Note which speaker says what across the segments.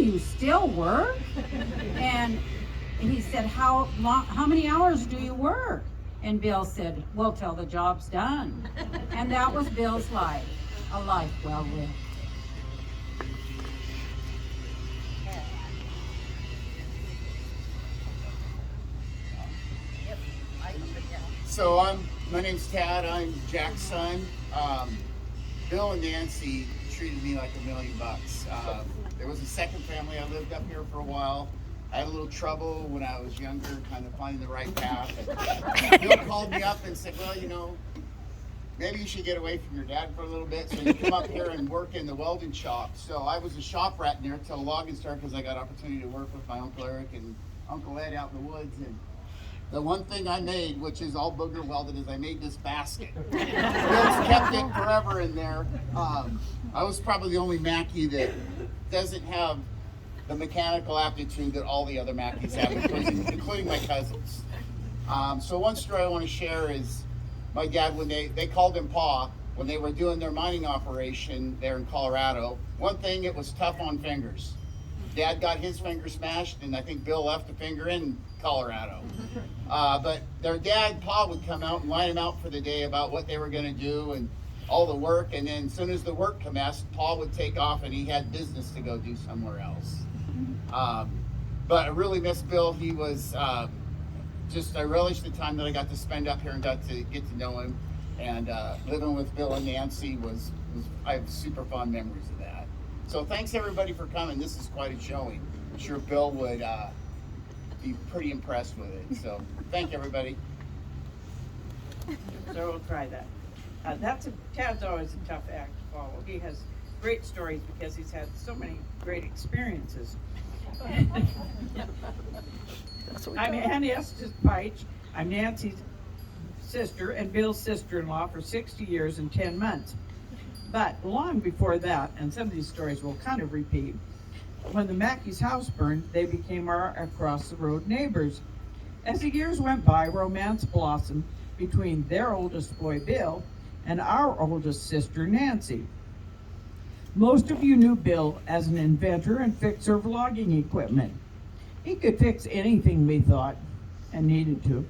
Speaker 1: you still work? And he said, how many hours do you work? And Bill said, well, till the job's done. And that was Bill's life, a life well lived.
Speaker 2: So my name's Tad. I'm Jack's son. Bill and Nancy treated me like $1 million. There was a second family. I lived up here for a while. I had a little trouble when I was younger, kind of finding the right path. And Bill called me up and said, well, maybe you should get away from your dad for a little bit, so you come up here and work in the welding shop. So I was a shop rat in there until logging started, because I got opportunity to work with my Uncle Eric and Uncle Ed out in the woods. And the one thing I made, which is all booger welded, is I made this basket. Bill's kept it forever in there. I was probably the only Mackey that doesn't have the mechanical aptitude that all the other Mackeys have, including my cousins. So one story I want to share is my dad, when they called him Pa, when they were doing their mining operation there in Colorado. One thing, it was tough on fingers. Dad got his finger smashed, and I think Bill left a finger in Colorado. But their dad, Pa, would come out and line them out for the day about what they were going to do and all the work. And then as soon as the work commenced, Pa would take off, and he had business to go do somewhere else. But I really miss Bill. He was I relished the time that I got to spend up here and got to get to know him. And living with Bill and Nancy I have super fond memories of that. So thanks everybody for coming. This is quite a showing. I'm sure Bill would be pretty impressed with it. So thank everybody.
Speaker 3: So we'll try that. Tad's always a tough act to follow. He has great stories because he's had so many great experiences. I'm Annie Estes Peich. I'm Nancy's sister and Bill's sister-in-law for 60 years and 10 months. But long before that, and some of these stories will kind of repeat, when the Mackey's house burned, they became our across-the-road neighbors. As the years went by, romance blossomed between their oldest boy, Bill, and our oldest sister, Nancy. Most of you knew Bill as an inventor and fixer of logging equipment. He could fix anything we thought and needed to.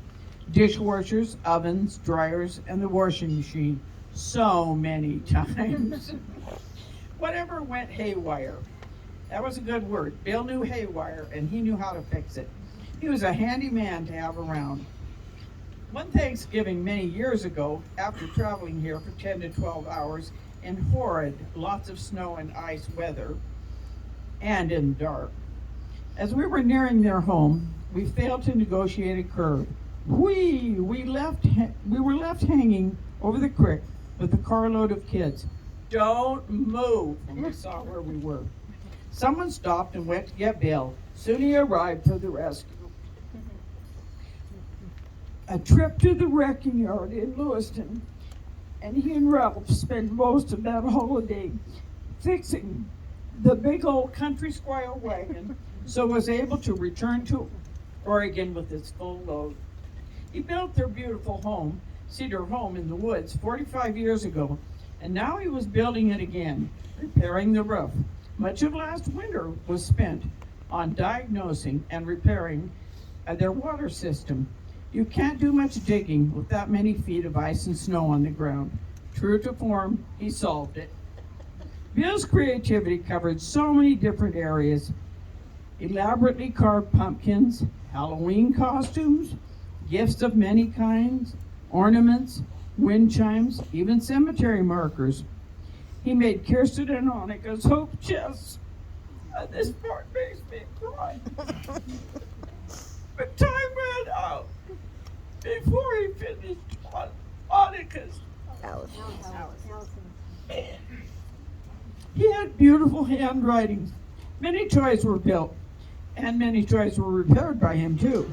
Speaker 3: Dishwashers, ovens, dryers, and the washing machine. So many times. Whatever went haywire. That was a good word. Bill knew haywire, and he knew how to fix it. He was a handy man to have around. One Thanksgiving many years ago, after traveling here for 10 to 12 hours in horrid, lots of snow and ice weather, and in the dark, as we were nearing their home, we failed to negotiate a curve. We were left hanging over the creek with a carload of kids. Don't move when we saw where we were. Someone stopped and went to get Bill. Soon he arrived for the rescue. A trip to the wrecking yard in Lewiston, and he and Ralph spent most of that holiday fixing the big old country squire wagon, so was able to return to Oregon with its full load. He built their beautiful home, cedar home in the woods, 45 years ago, and now he was building it again, repairing the roof. Much of last winter was spent on diagnosing and repairing their water system. You can't do much digging with that many feet of ice and snow on the ground. True to form, he solved it. Bill's creativity covered so many different areas. Elaborately carved pumpkins, Halloween costumes, gifts of many kinds, ornaments, wind chimes, even cemetery markers. He made Kirsten and Annika's hope chests. And this part makes me cry. But time ran out before he finished on Annika's. He had beautiful handwriting. Many toys were built, and many toys were repaired by him too.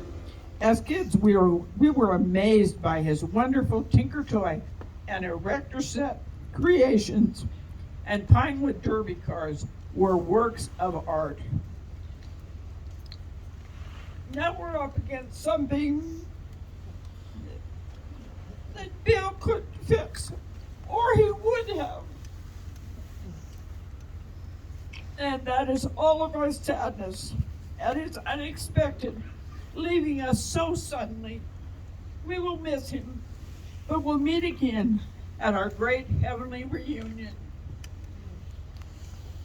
Speaker 3: As kids, we were amazed by his wonderful Tinker Toy and Erector set creations, and Pinewood Derby cars were works of art. Now we're up against something that Bill couldn't fix, or he would have. And that is all of our sadness. And it's unexpected, leaving us so suddenly. We will miss him, but we'll meet again at our great heavenly reunion.